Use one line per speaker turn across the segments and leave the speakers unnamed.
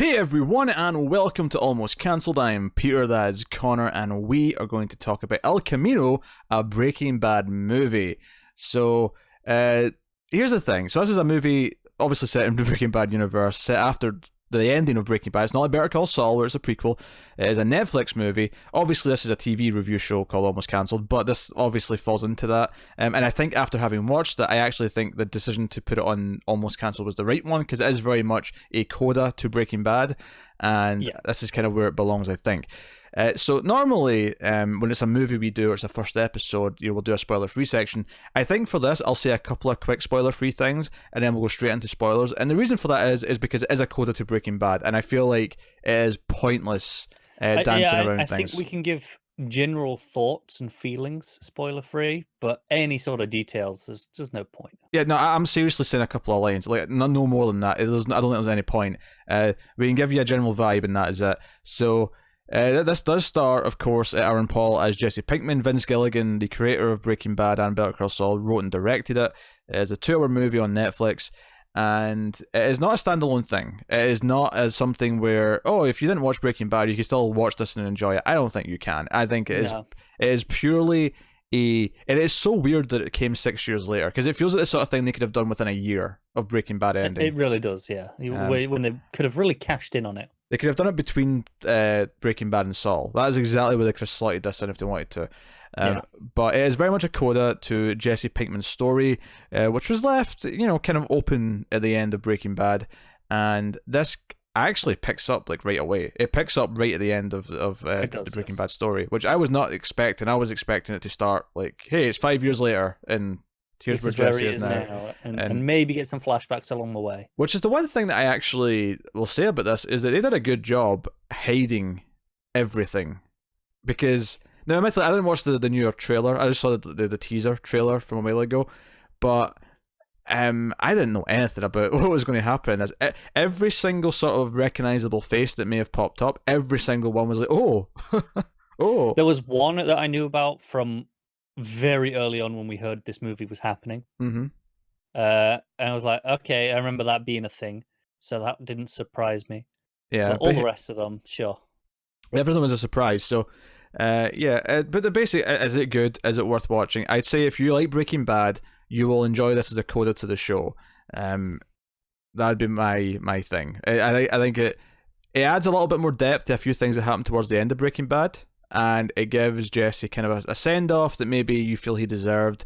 Hey everyone, and welcome to Almost Cancelled. I am Peter, that is Connor, and we are going to talk about El Camino, a Breaking Bad movie. So, here's the thing. So this is a movie obviously set in the Breaking Bad universe, set after the ending of Breaking Bad. It's not like Better Call Saul, where it's a prequel. It is a Netflix movie. Obviously, this is a TV review show called Almost Cancelled, but this obviously falls into that. And I think after having watched it, I actually think the decision to put it on Almost Cancelled was the right one, because it is very much a coda to Breaking Bad, and this is kind of where it belongs, I think. So normally, when it's a movie we do, or it's a first episode, we'll do a spoiler-free section. I think for this, I'll say a couple of quick spoiler-free things, and then we'll go straight into spoilers. And the reason for that is because it is a coda to Breaking Bad, and I feel like it is pointless dancing around things.
I think we can give general thoughts and feelings spoiler-free, but any sort of details, there's no point.
Yeah, no, I'm seriously saying a couple of lines, like no more than that. I don't think there's any point. We can give you a general vibe, and that is it. So. This does star, of course, Aaron Paul as Jesse Pinkman. Vince Gilligan, the creator of Breaking Bad and Better Call Saul, wrote and directed it. It is a 2-hour movie on Netflix, and it is not a standalone thing. It is not as something where, if you didn't watch Breaking Bad, you can still watch this and enjoy it. I don't think you can. I think it is purely it is so weird that it came 6 years later, because it feels like the sort of thing they could have done within a year of Breaking Bad ending.
It really does, yeah. When they could have really cashed in on it.
They could have done it between Breaking Bad and Saul. That is exactly where they could have slotted this in if they wanted to. But it is very much a coda to Jesse Pinkman's story, which was left, kind of open at the end of Breaking Bad. And this actually picks up right away. It picks up right at the end of the Breaking Bad story, which I was not expecting. I was expecting it to start hey, it's 5 years later, and here's where Jesse is now.
And maybe get some flashbacks along the way.
Which is the one thing that I actually will say about this, is that they did a good job hiding everything. Because, now admittedly, I didn't watch the newer trailer. I just saw the teaser trailer from a while ago. But I didn't know anything about what was going to happen. As every single sort of recognizable face that may have popped up, every single one was like, oh. Oh.
There was one that I knew about from very early on when we heard this movie was happening.
Mm-hmm.
And I was like, okay, I remember that being a thing, so that didn't surprise me.
Yeah,
but all the rest of them, sure.
Everything was a surprise. So, but the basic, is it good? Is it worth watching? I'd say if you like Breaking Bad, you will enjoy this as a coda to the show. That'd be my thing. I think it adds a little bit more depth to a few things that happen towards the end of Breaking Bad. And it gives Jesse kind of a send-off that maybe you feel he deserved.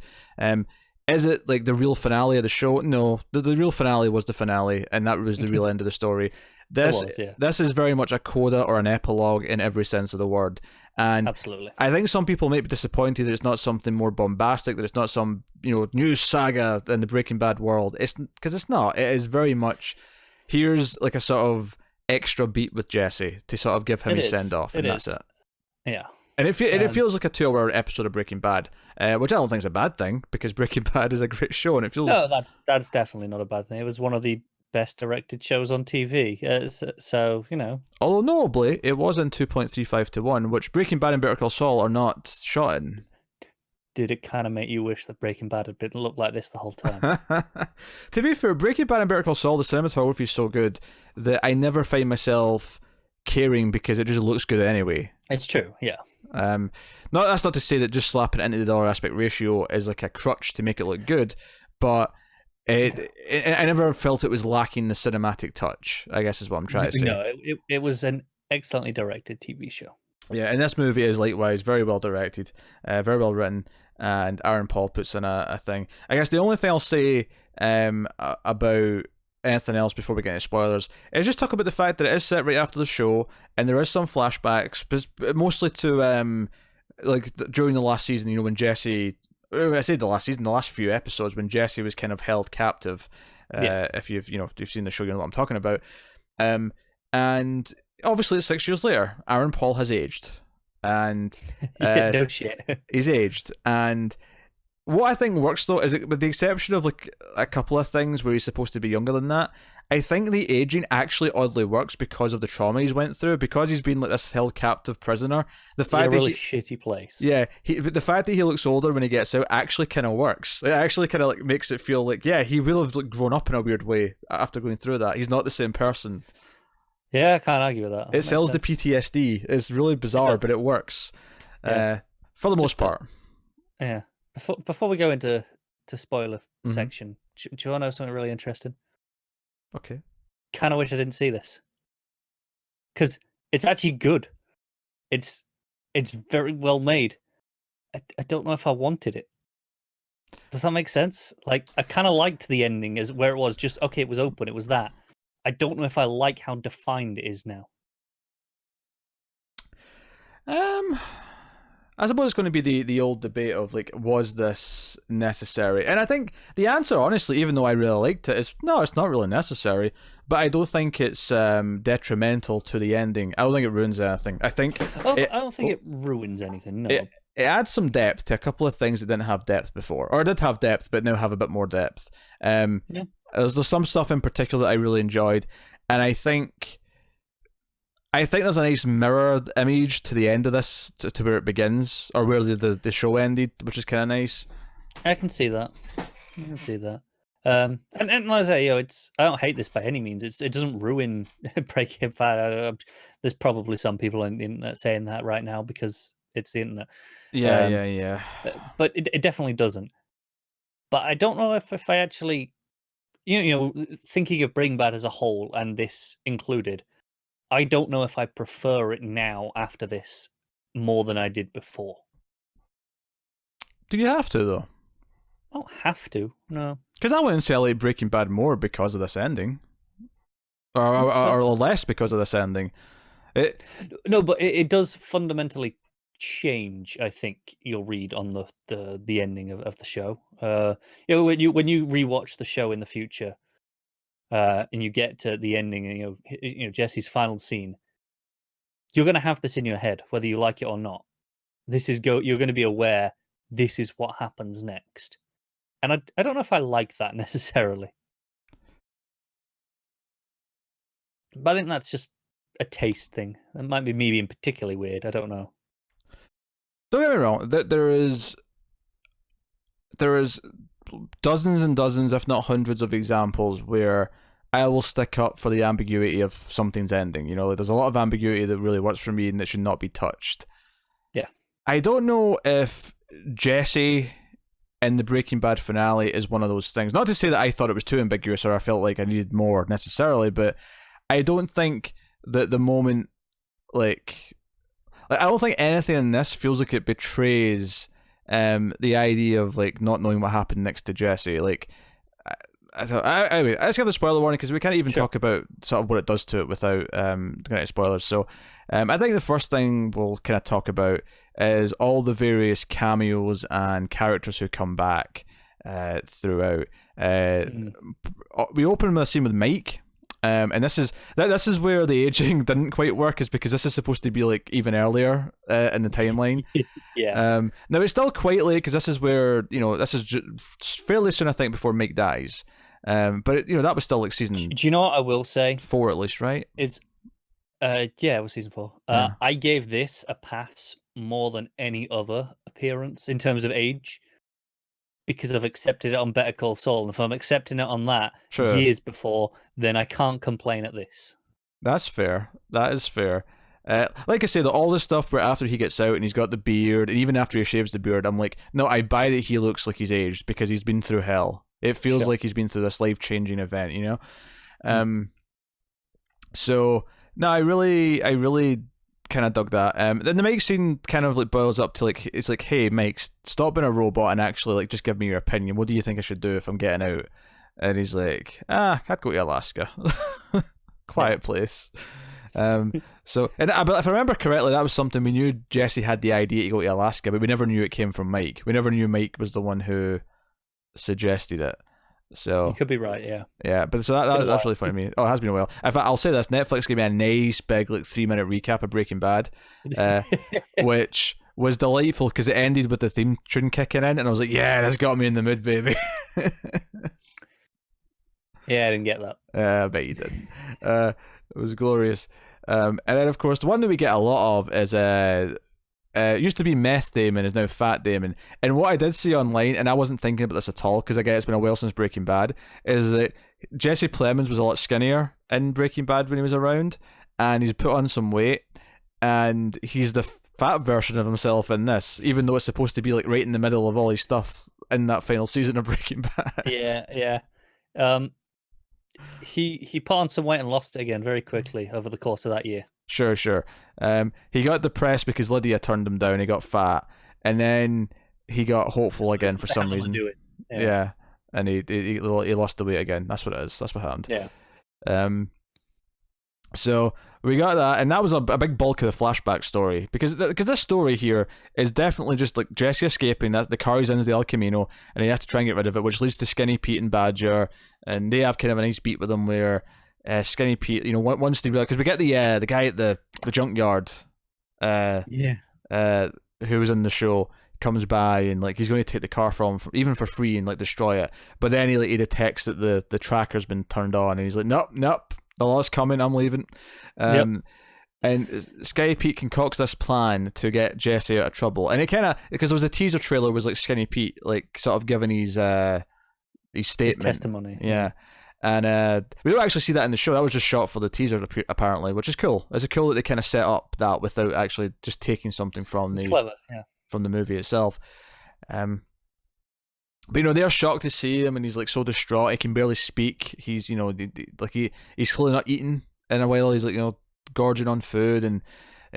Is it like the real finale of the show? No, the real finale was the finale, and that was the real end of the story. This is very much a coda or an epilogue in every sense of the word. And
absolutely,
I think some people may be disappointed that it's not something more bombastic, that it's not some new saga in the Breaking Bad world. It's because it's not. It is very much, here's like a sort of extra beat with Jesse to sort of give him his send-off, and that's it.
Yeah.
And it feels like a 2-hour episode of Breaking Bad, which I don't think is a bad thing, because Breaking Bad is a great show, and it feels...
No, that's definitely not a bad thing. It was one of the best directed shows on TV, so,
Although, notably, it was in 2.35 to 1, which Breaking Bad and Better Call Saul are not shot in.
Did it kind of make you wish that Breaking Bad had looked like this the whole time?
To be fair, Breaking Bad and Better Call Saul, the cinematography is so good that I never find myself caring, because it just looks good anyway.
It's true, yeah.
That's not to say that just slapping it into the dollar aspect ratio is like a crutch to make it look good, but I never felt it was lacking the cinematic touch, I guess is what I'm trying to say.
No, it was an excellently directed TV show.
Yeah, and this movie is likewise very well directed, very well written, and Aaron Paul puts in a thing. I guess the only thing I'll say about anything else before we get into spoilers is just talk about the fact that it is set right after the show, and there is some flashbacks, mostly to during the last season, when Jesse, I say the last season, the last few episodes when Jesse was kind of held captive. If you've seen the show, you know what I'm talking about. And obviously it's 6 years later. Aaron Paul has aged, and
no shit,
he's aged. And what I think works, though, is with the exception of like a couple of things where he's supposed to be younger than that, I think the aging actually oddly works because of the trauma he's went through, because he's been like this held captive prisoner.
It's a really shitty place.
Yeah, the fact that he looks older when he gets out actually kind of works. It actually kind of like makes it feel like, yeah, he will have like grown up in a weird way after going through that. He's not the same person.
Yeah, I can't argue with that. That
It
makes
sells the
sense.
PTSD. It's really
It
bizarre,
does.
but it works
Yeah.
for the most
Just
part.
yeah. Before we go into spoiler
Hmm.
section, do you want to know something really interesting?
Okay.
Kind of wish I didn't see this because it's actually good. It's it's very well made. I don't know if I wanted it. Does that make sense? Like, I kind of liked the ending as where it was just okay. It was open. It was that. I don't know if I like how defined it is now.
Um, I suppose it's going to be the old debate of like, was this necessary? And I think the answer, honestly, even though I really liked it, is no, it's not really necessary. But I don't think it's detrimental to the ending. I don't think it ruins anything. I think it
I don't think it ruins anything.
it
No.
it adds some depth to a couple of things that didn't have depth before, or did have depth but now have a bit more depth. Um,
Yeah.
there's some stuff in particular that I really enjoyed, and I think there's a nice mirrored image to the end of this, to where it begins, or where the show ended, which is kind of nice.
I can see that. I can see that. And like I say, it's I don't hate this by any means. It doesn't ruin Breaking Bad. There's probably some people on the internet saying that right now because it's the internet.
Yeah,
Um,
yeah, yeah.
but it definitely doesn't. But I don't know if I actually, thinking of Breaking Bad as a whole and this included, I don't know if I prefer it now after this more than I did before.
Do you have to though?
I don't have to. No,
Because I wouldn't say I like Breaking Bad more because of this ending, or, or,
that's fair.
or less because of this ending. It
No, but it does fundamentally change, I think, your read on the ending of the show. When you rewatch the show in the future, and you get to the ending, and Jesse's final scene, you're going to have this in your head, whether you like it or not. You're going to be aware this is what happens next, and I don't know if I like that necessarily, but I think that's just a taste thing. That might be me being particularly weird. I don't know.
don't get me wrong. There is dozens and dozens, if not hundreds, of examples where I will stick up for the ambiguity of something's ending. There's a lot of ambiguity that really works for me and that should not be touched.
Yeah.
I don't know if Jesse in the Breaking Bad finale is one of those things. Not to say that I thought it was too ambiguous or I felt like I needed more necessarily, but I don't think that the moment, like I don't think anything in this feels like it betrays the idea of like not knowing what happened next to Jesse. Like anyway, let's give the spoiler warning because we can't even
Sure.
talk about sort of what it does to it without getting into spoilers. So I think the first thing we'll kind of talk about is all the various cameos and characters who come back throughout.
Mm.
We open with a scene with Mike. And this is where the aging didn't quite work, is because this is supposed to be like even earlier in the timeline.
Yeah.
Now it's still quite late because this is where this is fairly soon, I think, before Mike dies. But that was still like season
Do you know what I will say?
4 at least, right?
Is yeah, it was season 4.
Yeah.
I gave this a pass more than any other appearance in terms of age because I've accepted it on Better Call Saul, and if I'm accepting it on that
Sure.
years before, then I can't complain at this.
That's fair. That is fair. Like I said, all this stuff where after he gets out and he's got the beard, and even after he shaves the beard, I'm like, no, I buy that he looks like he's aged because he's been through hell. It feels
Sure.
like he's been through this life-changing event,
Mm.
So no, I really kind of dug that. Then the Mike scene kind of like boils up to like, it's like, hey Mike, stop being a robot and actually like just give me your opinion. What do you think I should do if I'm getting out? And he's like, I'd go to Alaska. Quiet place. So, but if I remember correctly, that was something we knew Jesse had the idea to go to Alaska, but we never knew it came from Mike. We never knew Mike was the one who suggested it. So
You could be right, yeah.
yeah, but so
It's been a
that's
while.
really funny to me. Oh, it has been a while. In fact, I'll say this: Netflix gave me a nice big like 3-minute recap of Breaking Bad, which was delightful because it ended with the theme tune kicking in, and I was like, yeah, that's got me in the mood, baby.
Yeah, I didn't get that.
I bet you didn't. It was glorious. And then, of course, the one that we get a lot of is it used to be Meth Damon, is now Fat Damon. And what I did see online, and I wasn't thinking about this at all, because again, it's been a while since Breaking Bad, is that Jesse Plemons was a lot skinnier in Breaking Bad when he was around. and he's put on some weight, and he's the fat version of himself in this, even though it's supposed to be like right in the middle of all his stuff in that final season of Breaking Bad.
Yeah. He put on some weight and lost it again very quickly over the course of that year.
Sure. He got depressed because Lydia turned him down. He got fat, and then he got hopeful again for some reason. Yeah, and he lost the weight again. That's what it is. That's what happened.
Yeah.
So we got that, and that was a big bulk of the flashback story because this story here is definitely just like Jesse escaping. That the car he's in is the El Camino, and he has to try and get rid of it, which leads to Skinny Pete and Badger, and they have kind of a nice beat with them where Skinny Pete, once they realize, because we get the guy at the junkyard, who was in the show, comes by and like he's going to take the car from even for free and like destroy it, but then he detects that the tracker's been turned on, and he's like, nope. The law's coming, I'm leaving. And Skinny Pete concocts this plan to get Jesse out of trouble. And it kind of, because there was a teaser trailer, was like Skinny Pete, like sort of giving his statement.
His testimony.
Yeah. And we don't actually see that in the show. That was just shot for the teaser, apparently, which is cool. It's cool that they kind of set up that without actually just taking something from
clever,
from the movie itself. But they're shocked to see him, and he's like so distraught he can barely speak. He's he's clearly not eating in a while. He's like gorging on food and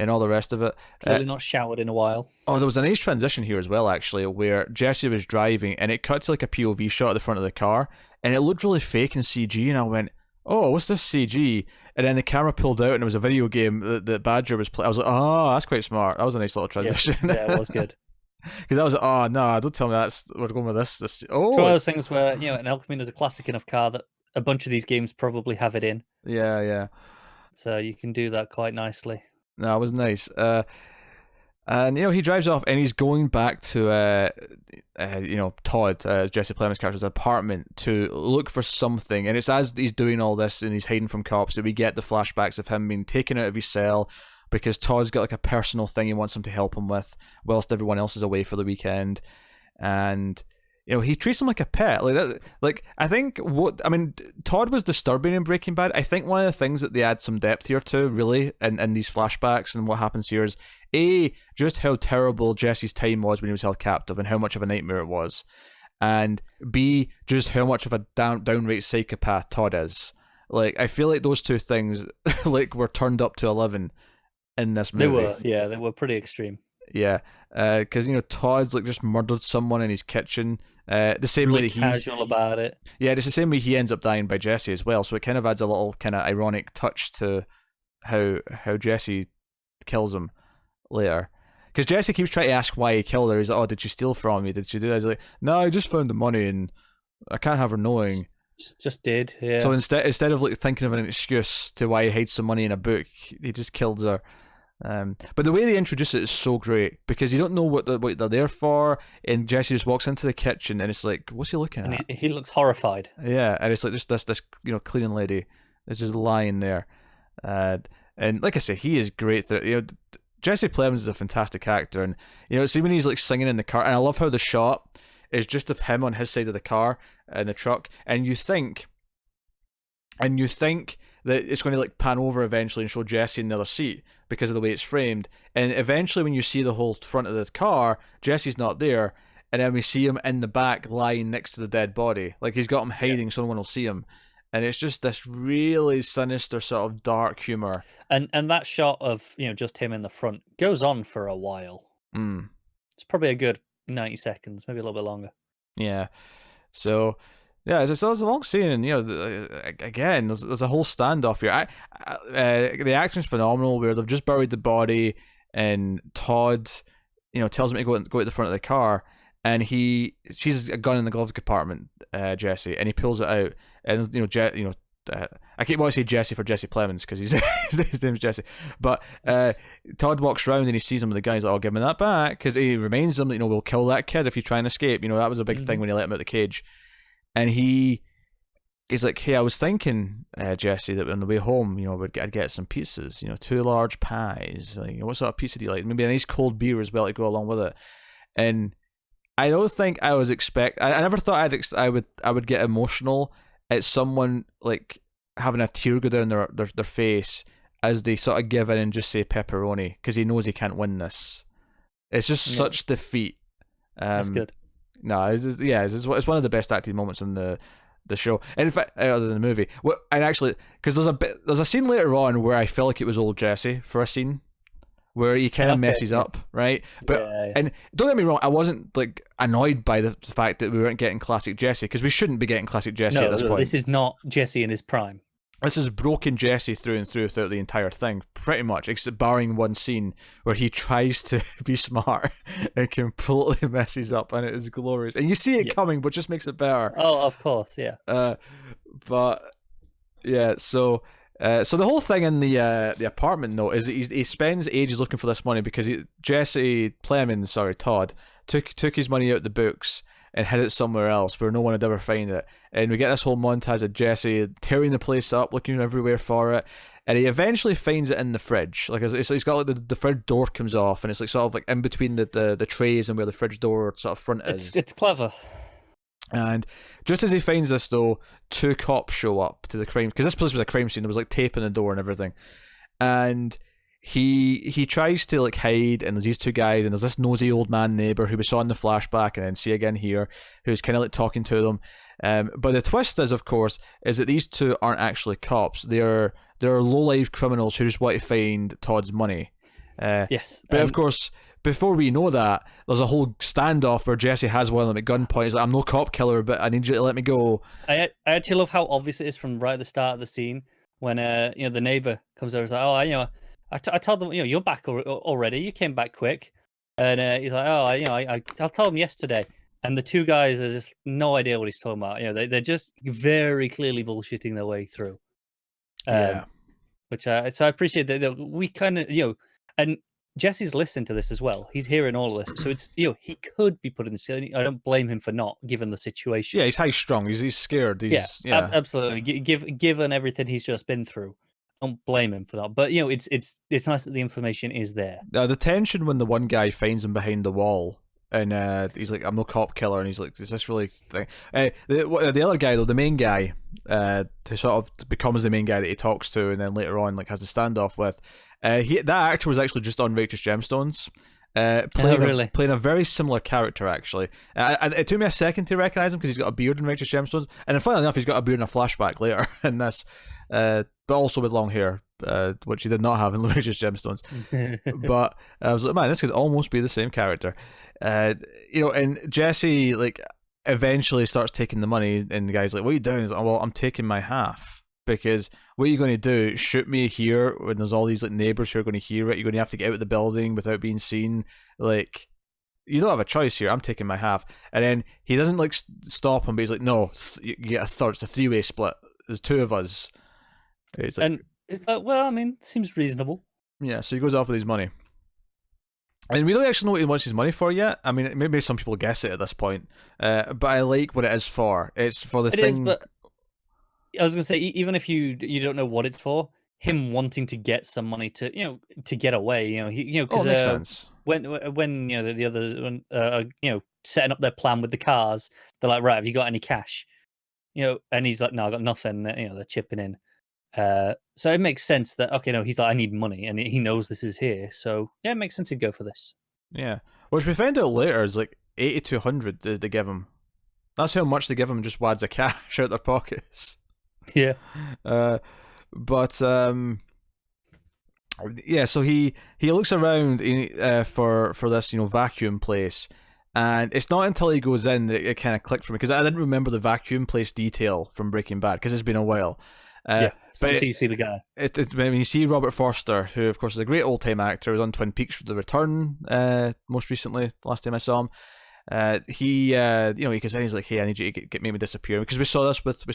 all the rest of it.
Clearly not showered in a while.
Oh, there was a nice transition here as well, actually, where Jesse was driving and it cut to like a POV shot at the front of the car, and it looked really fake and CG, and I went, oh, what's this CG? And then the camera pulled out and it was a video game that Badger was playing. I was like, oh, that's quite smart. That was a nice little transition.
Yeah, it was good.
Because I was like, oh no, don't tell me we're going with this.
It's one of those things where an El Camino is a classic enough car that a bunch of these games probably have it in.
Yeah.
So you can do that quite nicely.
No, it was nice. And he drives off and he's going back to Todd, Jesse Plemons' character's apartment to look for something. And it's as he's doing all this and he's hiding from cops that we get the flashbacks of him being taken out of his cell, because Todd's got like a personal thing he wants him to help him with whilst everyone else is away for the weekend. And he treats him like a pet. I think Todd was disturbing in Breaking Bad. I think one of the things that they add some depth here to, really, in these flashbacks and what happens here is just how terrible Jesse's time was when he was held captive and how much of a nightmare it was, and B, just how much of a downright psychopath Todd is. Like, I feel like those two things were turned up to 11 in this movie.
They were pretty extreme.
Yeah, because Todd's just murdered someone in his kitchen. The same way that he
casual about it.
Yeah, it's the same way he ends up dying by Jesse as well. So it kind of adds a little kind of ironic touch to how Jesse kills him later. Because Jesse keeps trying to ask why he killed her. He's like, "Oh, did she steal from me? Did she do that?" He's like, "No, I just found the money and I can't have her knowing."
Just did. Yeah.
So instead of thinking of an excuse to why he hides some money in a book, he just kills her. But the way they introduce it is so great, because you don't know what they're there for, and Jesse just walks into the kitchen and it's like, what's he looking at?
And he looks horrified.
Yeah, and it's like just this cleaning lady is just lying there, and like I say, he is great. Jesse Plemons is a fantastic actor, and see when he's singing in the car, and I love how the shot is just of him on his side of the car in the truck, and you think that it's going to pan over eventually and show Jesse in the other seat because of the way it's framed. And eventually when you see the whole front of the car, Jesse's not there, and then we see him in the back lying next to the dead body. Like, he's got him hiding so no one will see him. And it's just this really sinister sort of dark humor.
And that shot of just him in the front goes on for a while. It's probably a good 90 seconds, maybe a little bit longer.
Yeah. So yeah, it's a long scene, and again, there's a whole standoff here. The action's phenomenal, where they've just buried the body, and Todd, tells him to go at the front of the car, and he sees a gun in the glove compartment, Jesse, and he pulls it out, and I keep wanting to say Jesse for Jesse Plemons because his name's Jesse, but Todd walks around and he sees him with the gun. He's like, "Oh, give me that back," because he reminds him that we'll kill that kid if you try and escape. That was a big thing when he let him out of the cage. And he's like, "Hey, I was thinking, Jesse, that on the way home, I'd get some pizzas, 2 large pies. What sort of pizza do you like? Maybe a nice cold beer as well to go along with it." And I don't think I was I never thought I would get emotional at someone having a tear go down their face as they sort of give in and just say pepperoni because he knows he can't win this. It's just such defeat.
That's good.
No, it's one of the best acting moments in the show, and in fact, other than the movie. And actually, because there's a scene later on where I feel like it was old Jesse for a scene where he kind of messes up, right? But and don't get me wrong, I wasn't like annoyed by the fact that we weren't getting classic Jesse because we shouldn't be getting classic Jesse at this point.
This is not Jesse in his prime.
This is broken Jesse through and through throughout the entire thing, pretty much, except barring one scene where he tries to be smart and completely messes up, and it is glorious. And you see it coming, but just makes it better.
Oh, of course, yeah.
But yeah, so the whole thing in the apartment though is he spends ages looking for this money because Todd took his money out the books and hid it somewhere else where no one would ever find it. And we get this whole montage of Jesse tearing the place up, looking everywhere for it, and he eventually finds it in the fridge. Like he's got like the fridge door comes off, and it's like sort of like in between the trays and where the fridge door sort of front is.
It's clever.
And just as he finds this though, 2 cops show up to the crime because this place was a crime scene. There was like tape in the door and everything, and he tries to like hide, and there's these 2 guys, and there's this nosy old man neighbor who we saw in the flashback and then see again here, who's kind of like talking to them. But the twist is, of course, is that these 2 aren't actually cops. They're low-life criminals who just want to find Todd's money.
Yes,
but of course, before we know that, there's a whole standoff where Jesse has one of them at gunpoint. He's like, "I'm no cop killer, but I need you to let me go."
I actually love how obvious it is from right at the start of the scene when the neighbor comes over and is like, "Oh, I told them, you're back already. You came back quick." And he's like, "Oh, I told them yesterday." And the 2 guys are just no idea what he's talking about. They're just very clearly bullshitting their way through. Which so I appreciate that we kind of and Jesse's listening to this as well. He's hearing all of this, so it's he could be put in the. I don't blame him for not, given the situation.
Yeah, he's high strung. He's scared.
Absolutely. Given everything he's just been through. Don't blame him for that, but it's nice that the information is there.
The tension when the one guy finds him behind the wall, and he's like, "I'm no cop killer," and he's like, "Is this really thing?" The other guy though, the main guy, who sort of becomes the main guy that he talks to, and then later on like has a standoff with, that actor was actually just on Righteous Gemstones. Playing a very similar character actually. It took me a second to recognize him because he's got a beard in Righteous Gemstones, and then funnily enough, he's got a beard in a flashback later in this. But also with long hair, which he did not have in Righteous Gemstones. But I was like, man, this could almost be the same character. And Jesse like eventually starts taking the money, and the guy's like, "What are you doing?" He's like, "Well, I'm taking my half because what are you going to do? Shoot me here when there's all these like neighbors who are going to hear it? You're going to have to get out of the building without being seen. Like, you don't have a choice here. I'm taking my half." And then he doesn't like stop him, but he's like, "No, you get a third. It's a 3-way split. There's 2 of us." Like,
and it's like, well, I mean, seems reasonable.
Yeah, so he goes off with his money. And we don't actually know what he wants his money for yet. I mean, maybe some people guess it at this point. But I like what it is for. It's for the thing. It is,
but I was going to say, even if you don't know what it's for, him wanting to get some money to get away, because
makes sense.
When the others setting up their plan with the cars, they're like, "Right, have you got any cash?" And he's like, "No, I got nothing." They're chipping in. So it makes sense that he's like, "I need money," and he knows this is here, so yeah, it makes sense to go for this.
Yeah, which we find out later is like 8,200 they give him. That's how much they give him, just wads of cash out their pockets.
Yeah.
Yeah, so he looks around for this vacuum place, and it's not until he goes in that it kind of clicked for me because I didn't remember the vacuum place detail from Breaking Bad because it's been a while.
But until you see the guy.
When you see Robert Forster, who of course is a great old time actor, was on Twin Peaks for The Return most recently, last time I saw him. He goes in, he's like, "Hey, I need you to make me disappear," because we saw this with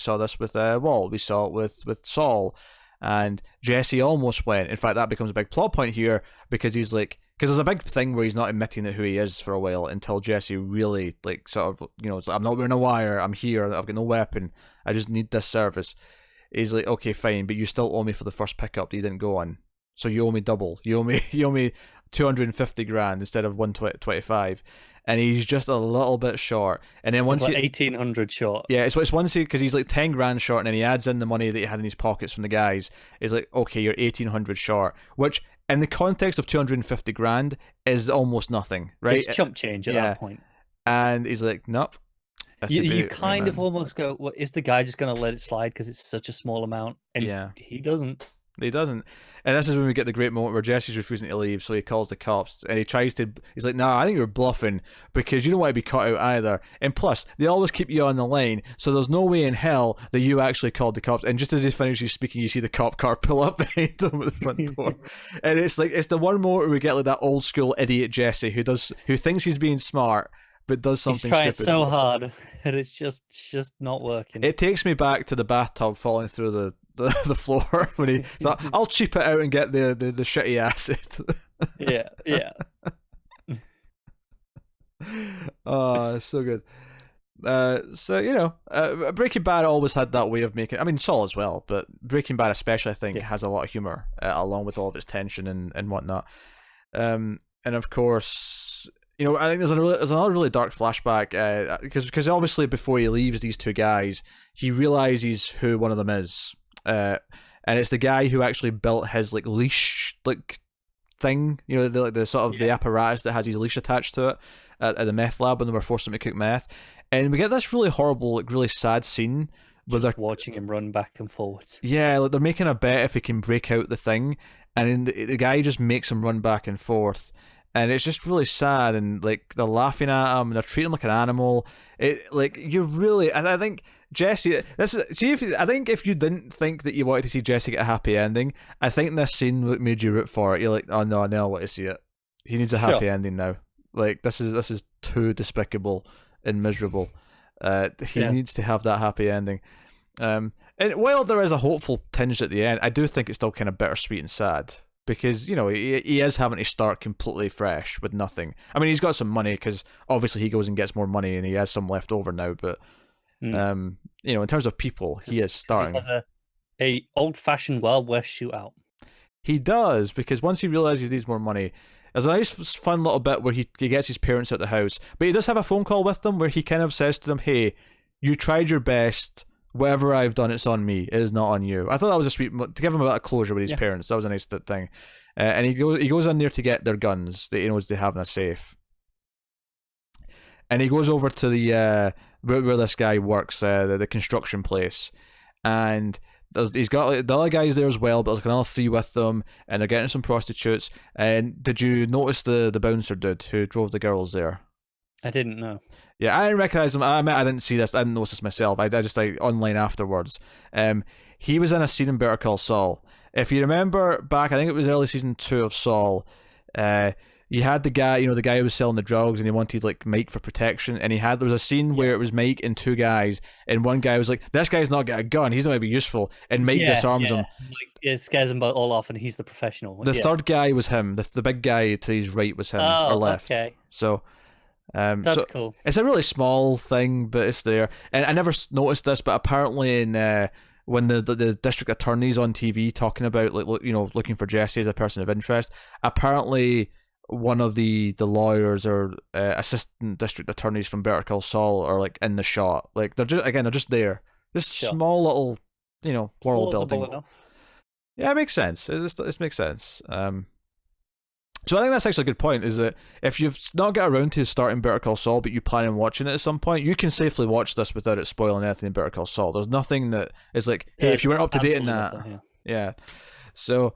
Walt, we saw it with Saul, and Jesse almost went. In fact, that becomes a big plot point here because he's like, because there's a big thing where he's not admitting who he is for a while until Jesse really like sort of it's like, "I'm not wearing a wire. I'm here. I've got no weapon. I just need this service." He's like, "Okay, fine, but you still owe me for the first pickup that you didn't go on. So you owe me double. You owe me 250 grand instead of 125, and he's just a little bit short. And then
It's
once
like
he,
1,800 short.
yeah, it's once because he's like 10 grand short, and then he adds in the money that he had in his pockets from the guys. It's like, okay, you're 1,800 short, which in the context of 250 grand is almost nothing, right?
It's chump change at that point.
And he's like, nope.
You kind of almost go, well, is the guy just going to let it slide because it's such a small amount? And he doesn't.
He doesn't. And this is when we get the great moment where Jesse's refusing to leave, so he calls the cops, and he's like, nah, I think you're bluffing, because you don't want to be cut out either. And plus, they always keep you on the line, so there's no way in hell that you actually called the cops. And just as he finishes speaking, you see the cop car pull up behind him at the front door. And it's the one moment where we get like that old school idiot Jesse who thinks he's being smart, but does something stupid.
He's trying so hard, and it's just not working.
It takes me back to the bathtub falling through the floor when he thought, I'll cheap it out and get the shitty acid.
yeah.
Oh, it's so good. So Breaking Bad always had that way of making. I mean, Saul as well, but Breaking Bad especially, I think, has a lot of humor along with all of its tension and whatnot. And of course, I think there's another really dark flashback because obviously before he leaves these two guys, he realizes who one of them is. And it's the guy who actually built his like leash like thing, the sort of the apparatus that has his leash attached to it at the meth lab when they were forcing him to cook meth. And we get this really horrible, like really sad scene where they're
watching him run back and forwards.
Yeah, like they're making a bet if he can break out the thing, and the guy just makes him run back and forth. And it's just really sad, and like they're laughing at him, and they're treating him like an animal. I think Jesse. I think if you didn't think that you wanted to see Jesse get a happy ending, I think this scene made you root for it. You're like, oh no, I want to see it. He needs a happy ending now. Like this is too despicable and miserable. He needs to have that happy ending. And while there is a hopeful tinge at the end, I do think it's still kind of bittersweet and sad. Because, he is having to start completely fresh with nothing. I mean, he's got some money because obviously he goes and gets more money and he has some left over now. But, in terms of people, he is starting.
He has a old-fashioned Wild West shootout.
He does, because once he realizes he needs more money, there's a nice, fun little bit where he gets his parents at the house. But he does have a phone call with them where he kind of says to them, hey, you tried your best. Whatever I've done, it's on me. It is not on you. I thought that was a sweet to give him a bit of closure with his parents. That was a nice thing. And he goes in there to get their guns that he knows they have in a safe. And he goes over to the where this guy works, the construction place, and he's got like, the other guys there as well, but there's another three with them, and they're getting some prostitutes. And did you notice the bouncer dude who drove the girls there?
I didn't know.
Yeah, I didn't recognize him. I didn't see this. I didn't notice this myself. I just like online afterwards. He was in a scene in Better Call Saul. If you remember back, I think it was early season 2 of Saul. You had the guy, the guy who was selling the drugs, and he wanted like Mike for protection. And there was a scene where it was Mike and two guys, and one guy was like, "This guy's not got a gun. He's not going to be useful." And Mike disarms him.
It scares him all off, and he's the professional.
The third guy was him. The big guy to his right was him, or left.
Okay.
So.
That's cool.
It's a really small thing, but it's there. And I never noticed this, but apparently in when the district attorney's on TV talking about looking for Jesse as a person of interest, apparently one of the lawyers or assistant district attorneys from Better Call Saul are like in the shot. Like they're just there. Just small little world building. Enough. Yeah, it makes sense. It makes sense. So I think that's actually a good point, is that if you've not got around to starting Better Call Saul, but you plan on watching it at some point, you can safely watch this without it spoiling anything in Better Call Saul. There's nothing that is like, hey, if you weren't up to date in that. Yeah. So,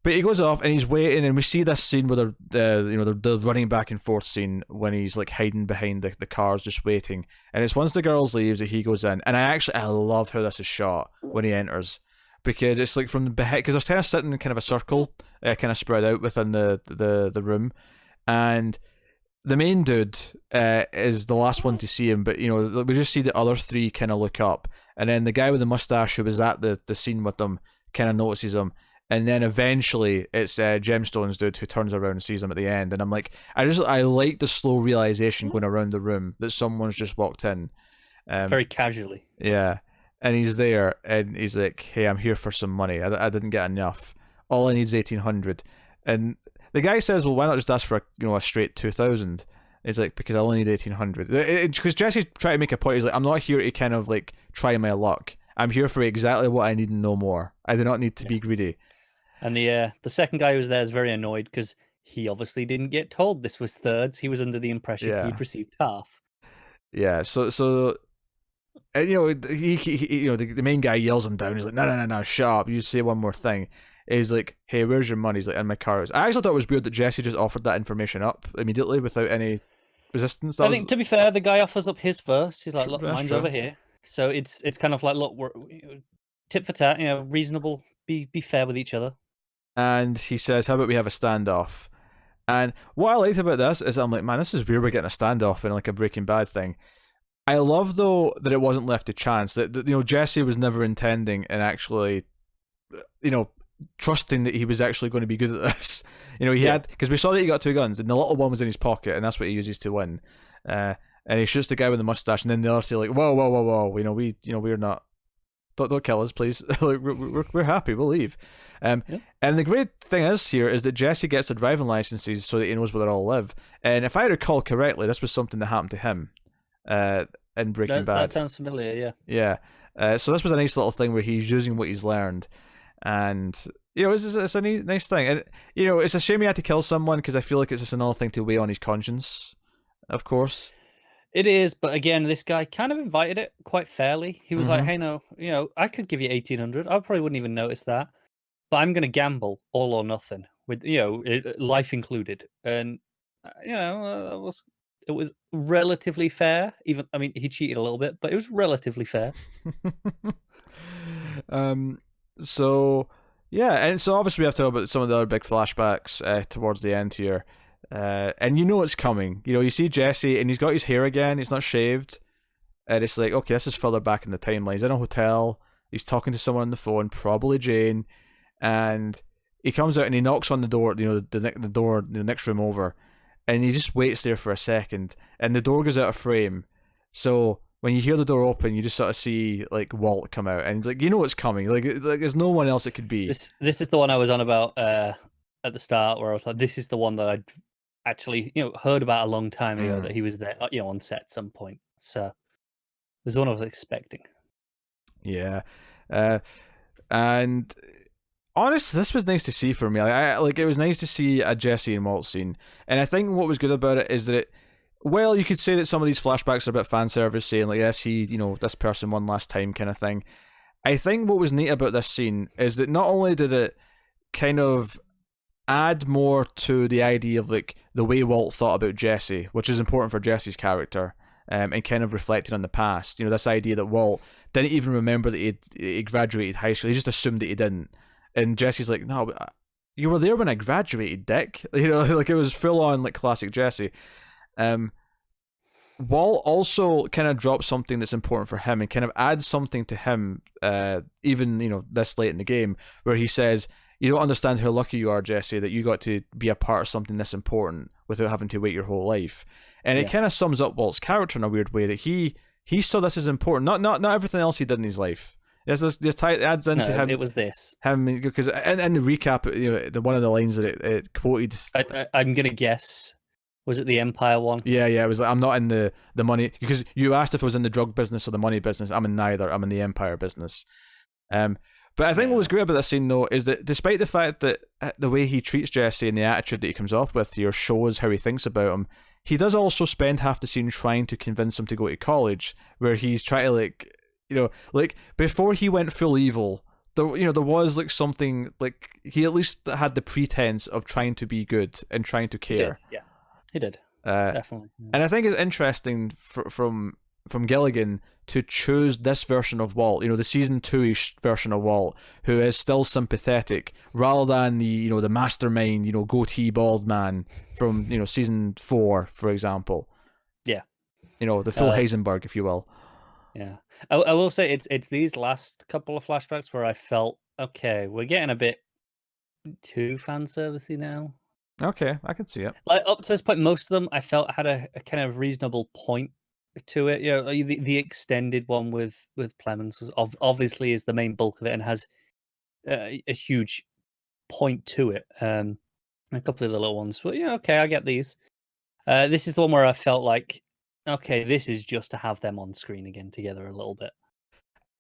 but he goes off and he's waiting, and we see this scene where they're running back and forth scene when he's like hiding behind the cars just waiting. And it's once the girls leaves that he goes in. And I love how this is shot when he enters. Because it's like from the behind, because they're kind of sitting in kind of a circle, kind of spread out within the room, and the main dude is the last one to see him. But we just see the other three kind of look up, and then the guy with the mustache who was at the scene with them kind of notices him, and then eventually it's Gemstone's dude who turns around and sees him at the end, and I'm like, I like the slow realization going around the room that someone's just walked in,
very casually.
Yeah. And he's there, and he's like, "Hey, I'm here for some money. I didn't get enough. All I need is 1,800." And the guy says, "Well, why not just ask for a straight 2,000?" He's like, "Because I only need 1,800." Because Jesse's trying to make a point. He's like, "I'm not here to kind of like try my luck. I'm here for exactly what I need and no more. I do not need to be greedy."
And the second guy who was there is very annoyed because he obviously didn't get told this was thirds. He was under the impression
Yeah,
he'd received half.
yeah. So and the main guy yells him down. He's like, no, shut up. You say one more thing. He's like, "Hey, where's your money?" He's like, "In my car." I actually thought it was weird that Jesse just offered that information up immediately without any resistance.
I think, to be fair, the guy offers up his first. He's like, "Look,
That's
mine's
true.
over here." So it's kind of like, look, we're tit for tat, reasonable. Be fair with each other.
And he says, "How about we have a standoff?" And what I liked about this is I'm like, man, this is weird. We're getting a standoff in like a Breaking Bad thing. I love though that it wasn't left to chance. That Jesse was never intending and actually, trusting that he was actually going to be good at this. He had, because we saw that he got two guns, and the little one was in his pocket, and that's what he uses to win. And he shoots the guy with the mustache, and then the other two are like, whoa, whoa, whoa, whoa. We're not. Don't kill us, please. Like, we're happy. We'll leave. And the great thing is that Jesse gets the driving licenses so that he knows where they all live. And if I recall correctly, this was something that happened to him in Breaking Bad.
That sounds familiar,
yeah. So this was a nice little thing where he's using what he's learned, and it's a nice thing. And it's a shame he had to kill someone because I feel like it's just another thing to weigh on his conscience. Of course,
it is. But again, this guy kind of invited it quite fairly. He was like, "Hey, no, I could give you 1,800. I probably wouldn't even notice that, but I'm going to gamble all or nothing with life included." And it was relatively fair. Even, I mean, he cheated a little bit, but it was relatively fair.
So yeah, and so obviously we have to talk about some of the other big flashbacks towards the end here, and it's coming. You see Jesse, and he's got his hair again. He's not shaved, and it's like, okay, this is further back in the timeline. He's in a hotel. He's talking to someone on the phone, probably Jane, and he comes out and he knocks on the door. The door, the next room over, and he just waits there for a second, and the door goes out of frame. So when you hear the door open, you just sort of see like Walt come out, and like what's coming. Like there's no one else it could be.
This is the one I was on about at the start, where I was like, this is the one that I'd actually heard about a long time ago, that he was there on set at some point. So this is the one I was expecting.
Yeah, and honestly, this was nice to see for me. It was nice to see a Jesse and Walt scene, and I think what was good about it is that well, you could say that some of these flashbacks are a bit fan service, saying like, yes, this person one last time kind of thing. I think what was neat about this scene is that not only did it kind of add more to the idea of like the way Walt thought about Jesse, which is important for Jesse's character, and kind of reflected on the past. This idea that Walt didn't even remember that he graduated high school. He just assumed that he didn't. And Jesse's like, no, you were there when I graduated, dick. Like it was full on like classic Jesse. Walt also kind of drops something that's important for him and kind of adds something to him, even this late in the game, where he says, "You don't understand how lucky you are, Jesse, that you got to be a part of something this important without having to wait your whole life." And it kind of sums up Walt's character in a weird way, that he saw this as important, not everything else he did in his life. This adds into him.
It was this
him because in the recap, one of the lines that it quoted.
I'm gonna guess. Was it the Empire one?
Yeah, it was like, I'm not in the money, because you asked if I was in the drug business or the money business. I'm in neither. I'm in the Empire business. But I think what was great about this scene though is that despite the fact that the way he treats Jesse and the attitude that he comes off with here shows how he thinks about him, he does also spend half the scene trying to convince him to go to college, where he's trying to like before he went full evil, there was like something, like he at least had the pretense of trying to be good and trying to care.
He did. Definitely.
And I think it's interesting from Gilligan to choose this version of Walt, the season 2-ish version of Walt, who is still sympathetic, rather than the the mastermind, goatee bald man from season 4, for example.
Yeah.
The full Heisenberg, if you will.
Yeah. I will say it's these last couple of flashbacks where I felt, okay, we're getting a bit too fan servicey now.
Okay, I can see it.
Like up to this point, most of them I felt had a kind of reasonable point to it. The extended one with Plemons was obviously is the main bulk of it and has a huge point to it. A couple of the little ones. But yeah, okay, I get these. This is the one where I felt like, okay, this is just to have them on screen again together a little bit.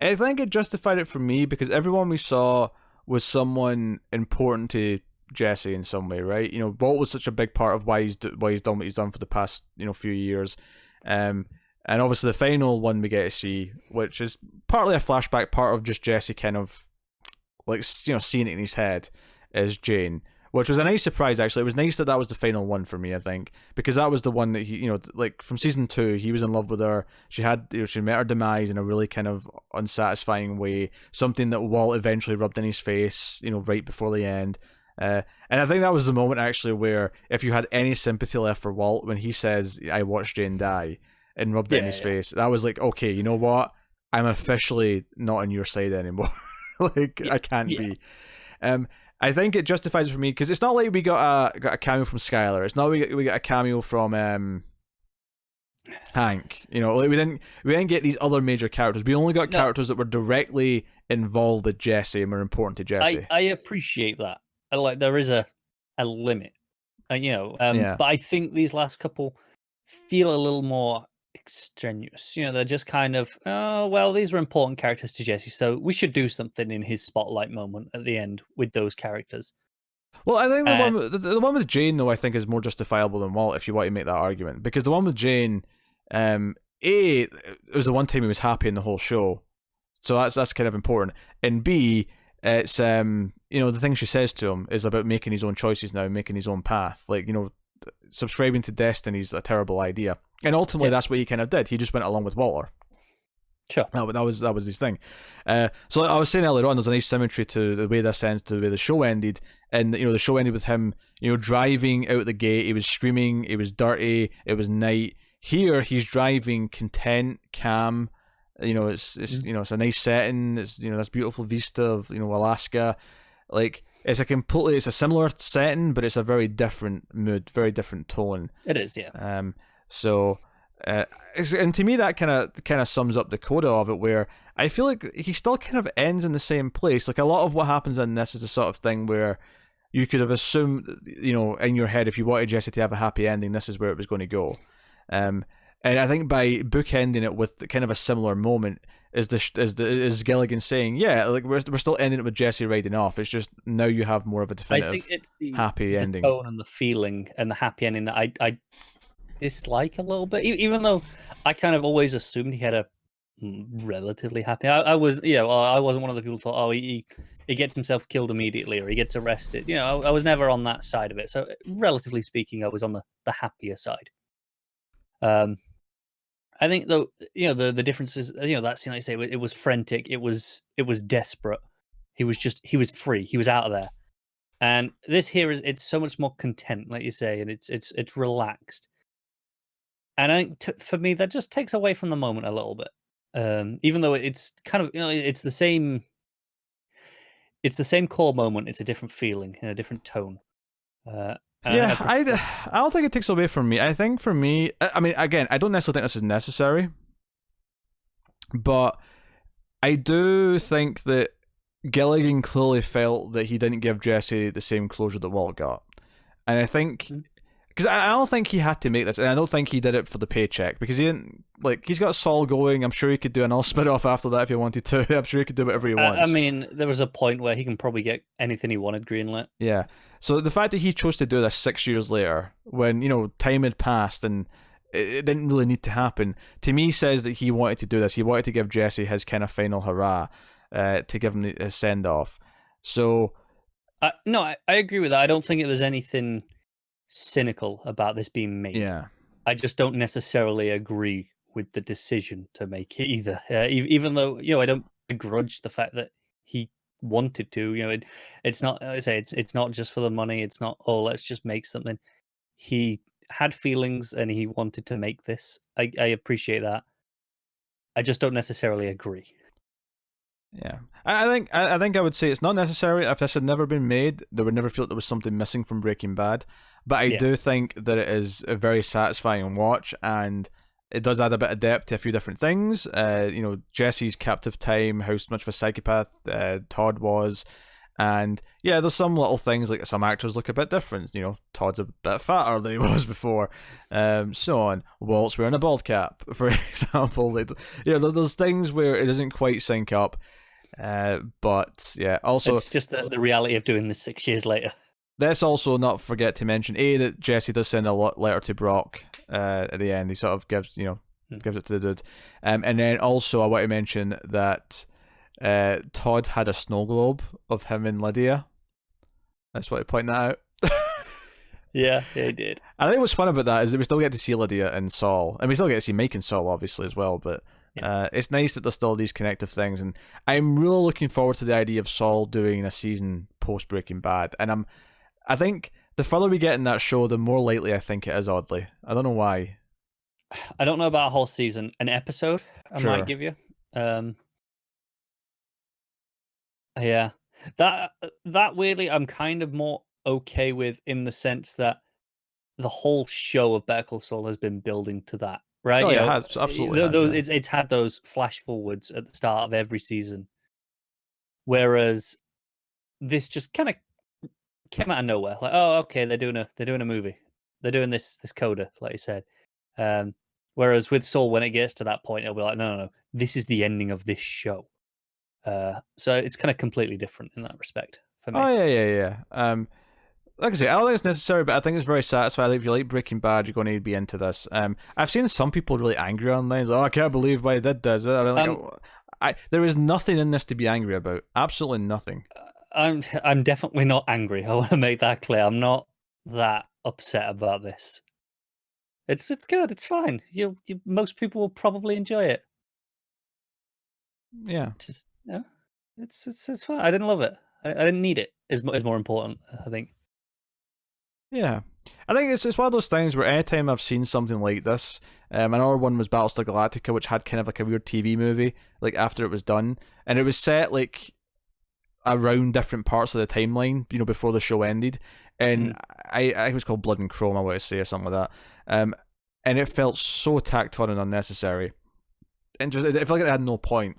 I think it justified it for me because everyone we saw was someone important to Jesse in some way, right? You know, Walt was such a big part of why he's done what he's done for the past few years, and obviously the final one we get to see, which is partly a flashback, part of just Jesse kind of like seeing it in his head, is Jane, which was a nice surprise actually. It was nice that was the final one for me, I think, because that was the one that he like from season 2 he was in love with her. She had she met her demise in a really kind of unsatisfying way, something that Walt eventually rubbed in his face right before the end. And I think that was the moment actually where if you had any sympathy left for Walt when he says I watched Jane die and rubbed it in his face, that was like, okay, you know what, I'm officially not on your side anymore. Like I can't be. I think it justifies it for me because it's not like we got a cameo from Skylar. It's not we got a cameo from Hank. Like we didn't get these other major characters. We only got characters that were directly involved with Jesse and were important to Jesse.
I appreciate that. Like there is a limit, but I think these last couple feel a little more extraneous. They're just kind of, oh well, these are important characters to Jesse, so we should do something in his spotlight moment at the end with those characters.
Well, I think the one with Jane though, I think is more justifiable than Walt if you want to make that argument, because the one with Jane, it was the one time he was happy in the whole show, so that's kind of important, and B, it's the thing she says to him is about making his own choices now, making his own path. Like subscribing to destiny's a terrible idea, and ultimately that's what he kind of did. He just went along with Walter.
Sure,
that was his thing. So I was saying earlier on, there's a nice symmetry to the way this ends to the way the show ended, and the show ended with him driving out the gate. He was screaming. It was dirty. It was night. Here he's driving content, calm. It's it's a nice setting. It's this beautiful vista of Alaska. Like it's a similar setting, but it's a very different mood, very different tone.
It is, yeah.
And to me that kind of sums up the coda of it, where I feel like he still kind of ends in the same place. Like a lot of what happens in this is the sort of thing where you could have assumed, in your head, if you wanted Jesse to have a happy ending, this is where it was going to go. And I think by bookending it with kind of a similar moment is Gilligan saying, yeah, like we're still ending it with Jesse riding off. It's just now you have more of a definitive,
I think it's
happy ending.
The tone and the feeling and the happy ending that I dislike a little bit, even though I kind of always assumed he had a relatively happy. I wasn't one of the people who thought, oh, he gets himself killed immediately or he gets arrested. I was never on that side of it. So relatively speaking, I was on the happier side. I think though, the difference is, that scene, like I say, it was frantic, it was desperate. He was free, he was out of there. And this here it's so much more content, like you say, and it's relaxed. And I think for me that just takes away from the moment a little bit. Even though it's kind of it's the same core moment, it's a different feeling and a different tone.
I don't think it takes away from me. I think for me, I mean, again, I don't necessarily think this is necessary, but I do think that Gilligan clearly felt that he didn't give Jesse the same closure that Walt got. And I think, because I don't think he had to make this, and I don't think he did it for the paycheck, because he didn't, like, he's got Saul going. I'm sure he could do another spin-off after that if he wanted to. I'm sure he could do whatever he wants.
I mean, there was a point where he can probably get anything he wanted greenlit.
Yeah. So the fact that he chose to do this 6 years later, when, time had passed and it didn't really need to happen, to me says that he wanted to do this. He wanted to give Jesse his kind of final hurrah, to give him his send-off. So...
no, I agree with that. I don't think there's anything cynical about this being made.
Yeah.
I just don't necessarily agree with the decision to make it either. Even though, I don't begrudge the fact that he wanted to, it's not, I say, it's not just for the money. It's not, oh, let's just make something. He had feelings and he wanted to make this. I appreciate that. I just don't necessarily agree.
Yeah, I think I would say it's not necessary. If this had never been made, they would never feel there was something missing from Breaking Bad. But I do think that it is a very satisfying watch, and it does add a bit of depth to a few different things. Jesse's captive time, how much of a psychopath Todd was, And yeah, there's some little things like some actors look a bit different. You know, Todd's a bit fatter than he was before, so on. Walt's wearing a bald cap, for example. There's things where it doesn't quite sync up. But yeah, also
it's just the reality of doing this 6 years later.
let's also not forget to mention that Jesse does send a letter to Brock at the end. He sort of gives gives it to the dude, and then also I want to mention that Todd had a snow globe of him and Lydia. I just want to point that out.
Yeah, he did.
I think what's fun about that is that we still get to see Lydia and Saul, and we still get to see Mike and Saul obviously as well. But it's nice that there's still these connective things, and I'm really looking forward to the idea of Saul doing a season post Breaking Bad. And I think the further we get in that show, the more likely I think it is. Oddly, I don't know why.
I don't know about a whole season. An episode, I might give you. Yeah, that weirdly, I'm kind of more okay with, in the sense that the whole show of Better Call Saul has been building to that, right?
Oh, yeah, it has, absolutely has,
it's had those flash forwards at the start of every season, whereas this just kind of came out of nowhere. Like, oh, okay, they're doing a movie, they're doing this coda, like you said. Whereas with Saul, when it gets to that point, it'll be like, no, this is the ending of this show. So it's kind of completely different in that respect for me.
Oh yeah. Like I say, I don't think it's necessary, but I think it's very satisfying. Like, if you like Breaking Bad, you're going to be into this. I've seen some people really angry online. Like, oh, I can't believe why they did this. There is nothing in this to be angry about. Absolutely nothing.
I'm definitely not angry. I want to make that clear. I'm not that upset about this. It's good. It's fine. Most people will probably enjoy it.
Yeah.
It's fine. I didn't love it. I didn't need it. Is more important, I think.
Yeah, I think it's one of those things where anytime I've seen something like this, another one was Battlestar Galactica, which had kind of like a weird TV movie, like after it was done, and it was set like around different parts of the timeline, before the show ended, and I it was called Blood and Chrome, I want to say, or something like that, and it felt so tacked on and unnecessary, and just it felt like it had no point.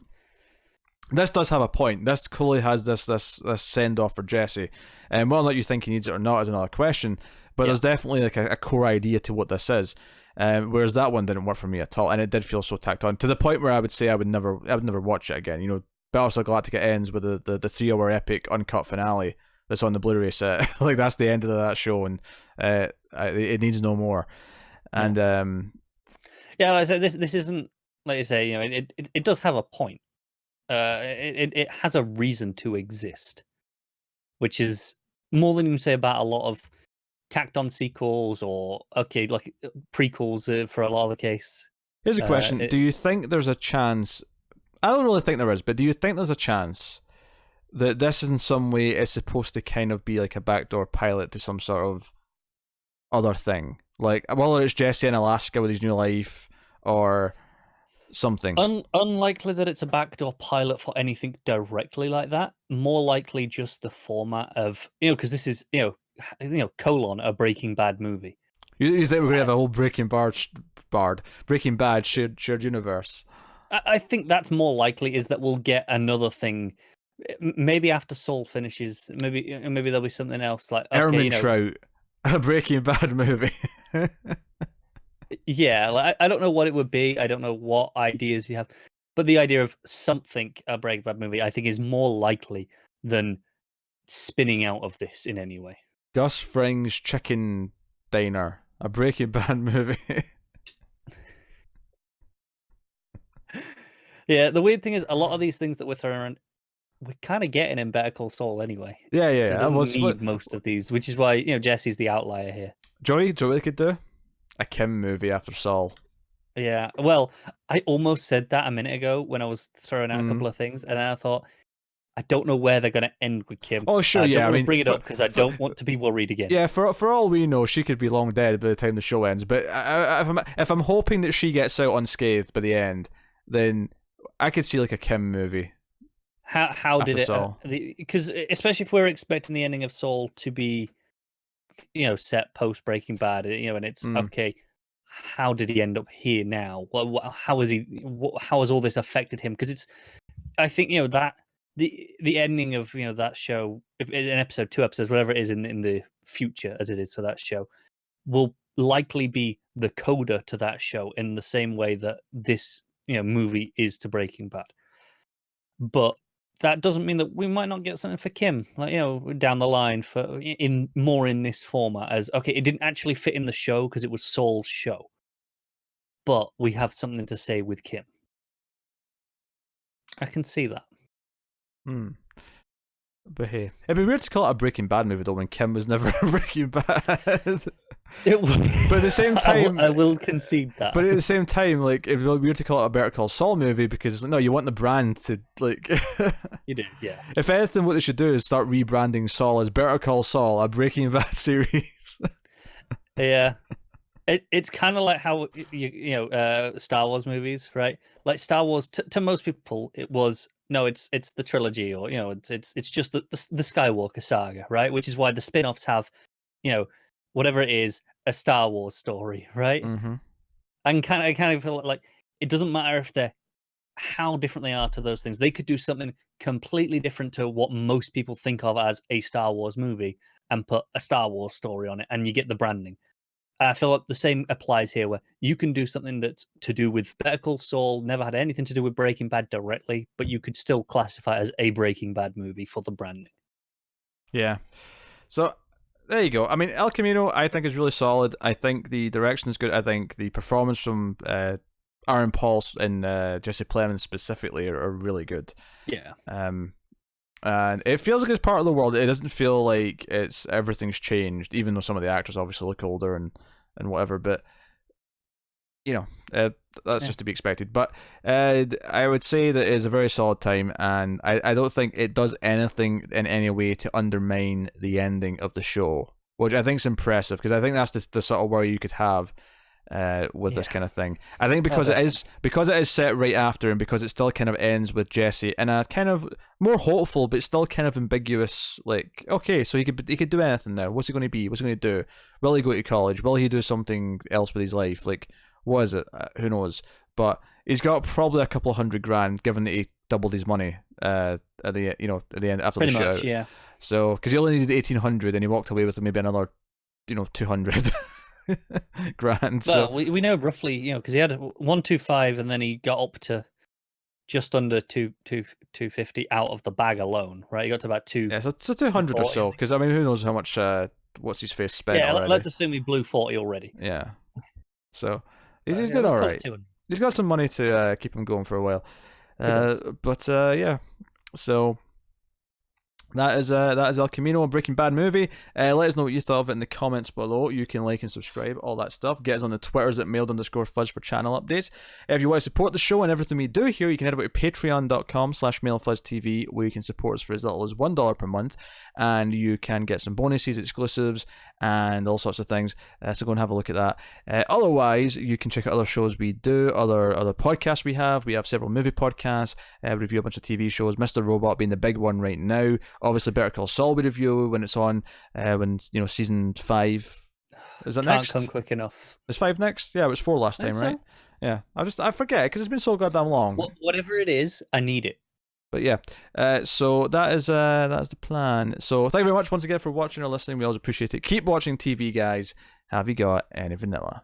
This does have a point. This clearly has this send off for Jesse, and whether or not you think he needs it or not is another question. But there's definitely like a core idea to what this is, whereas that one didn't work for me at all, and it did feel so tacked on to the point where I would say I would never watch it again. Battlestar Galactica ends with the 3-hour epic uncut finale that's on the Blu-ray set. Like that's the end of that show, and it needs no more. And
like I said, this isn't, like you say, it does have a point. It has a reason to exist, which is more than you can say about a lot of tacked on sequels or like prequels for a lot of the case.
Here's a question: do you think there's a chance? I don't really think there is, but do you think there's a chance that this in some way is supposed to kind of be like a backdoor pilot to some sort of other thing, like whether it's Jesse in Alaska with his new life or something?
Unlikely that it's a backdoor pilot for anything directly like that. More likely just the format of, because this is, colon a Breaking Bad movie.
You think we're gonna have a whole Breaking Bad shared universe?
I think that's more likely, is that we'll get another thing. Maybe after Saul finishes, maybe there'll be something else like
Trout, a Breaking Bad movie.
Yeah, like, I don't know what it would be. I don't know what ideas you have, but the idea of something a Breaking Bad movie, I think, is more likely than spinning out of this in any way.
Gus Fring's Chicken Diner, a Breaking Bad movie.
Yeah, the weird thing is, a lot of these things that we're throwing around, we're kind of getting in Better Call Saul anyway.
Yeah.
So it doesn't need most of these, which is why Jesse's the outlier here.
Joey could do a Kim movie after Saul.
Yeah, well, I almost said that a minute ago when I was throwing out a couple of things, and then I thought, I don't know where they're going to end with Kim.
Oh, sure, yeah.
I mean, bring it up because I don't want to be worried again.
Yeah, for all we know, she could be long dead by the time the show ends. But if I'm hoping that she gets out unscathed by the end, then I could see like a Kim movie.
How did it? Because especially if we're expecting the ending of Saul to be, set post Breaking Bad, and it's okay. How did he end up here now? How has all this affected him? Because I think that the ending of that show, if in an episode, 2 episodes, whatever it is in the future as it is for that show, will likely be the coda to that show in the same way that this movie is to Breaking Bad. But that doesn't mean that we might not get something for Kim, like down the line for in this format. As okay, it didn't actually fit in the show because it was Saul's show, but we have something to say with Kim. I can see that.
But hey, it'd be weird to call it a Breaking Bad movie though when Kim was never a Breaking Bad. But at the same time,
I will concede that.
But at the same time, like it'd be weird to call it a Better Call Saul movie because no, you want the brand to like.
You do, yeah.
If anything, what they should do is start rebranding Saul as Better Call Saul, a Breaking Bad series.
Yeah. It's kind of like how Star Wars movies, right? Like Star Wars to most people, it was it's the trilogy, or it's just the Skywalker saga, right? Which is why the spin-offs have, whatever it is, a Star Wars story, right?
Mm-hmm.
And I kind of feel like it doesn't matter if they're how different they are to those things. They could do something completely different to what most people think of as a Star Wars movie and put a Star Wars story on it, and you get the branding. I feel like the same applies here, where you can do something that's to do with Better Call Saul, never had anything to do with Breaking Bad directly, but you could still classify it as a Breaking Bad movie for the branding.
Yeah. So there you go. I mean, El Camino, I think, is really solid. I think the direction is good. I think the performance from Aaron Paul and Jesse Plemons specifically are really good.
Yeah.
And it feels like it's part of the world. It doesn't feel like everything's changed, even though some of the actors obviously look older and whatever. But that's just to be expected. But I would say that it's a very solid time, and I don't think it does anything in any way to undermine the ending of the show, which I think is impressive, because I think that's the sort of worry you could have with this kind of thing. I think because it is set right after, and because it still kind of ends with Jesse in a kind of more hopeful but still kind of ambiguous, like, okay, so he could do anything now. What's he going to be? What's he going to do? Will he go to college? Will he do something else with his life? Like, what is it? Who knows? But he's got probably a couple of $100,000, given that he doubled his money at the end after
Pretty
the
much,
shootout.
yeah.
So because he only needed 1,800 and he walked away with maybe another 200 grand.
Well,
So
we know roughly, because he had 125 and then he got up to just under 250 out of the bag alone, right? He got to about 2.
yeah, so 200 or so. Because I mean, who knows how much what's his face spent already?
Let's assume he blew 40 already.
Yeah. So he's doing all right. He's got some money to keep him going for a while. Yeah. So that is El Camino, a Breaking Bad movie. Let us know what you thought of it in the comments below. You can like and subscribe, all that stuff. Get us on the Twitters at mailed_fuzz for channel updates. If you want to support the show and everything we do here, you can head over to patreon.com/mailfuzztv, where you can support us for as little as $1 per month, and you can get some bonuses, exclusives, and all sorts of things. So go and have a look at that. Otherwise, you can check out other shows we do, other podcasts we have. We have several movie podcasts. We review a bunch of TV shows. Mr. Robot being the big one right now. Obviously, Better Call Saul we review when it's on. When season 5 is that next?
Can't come quick enough.
Is 5 next? Yeah, it was 4 last time, right? Yeah, I forget because it's been so goddamn long.
Whatever it is, I need it.
But yeah, so that's the plan. So thank you very much once again for watching or listening. We always appreciate it. Keep watching TV, guys. Have you got any vanilla?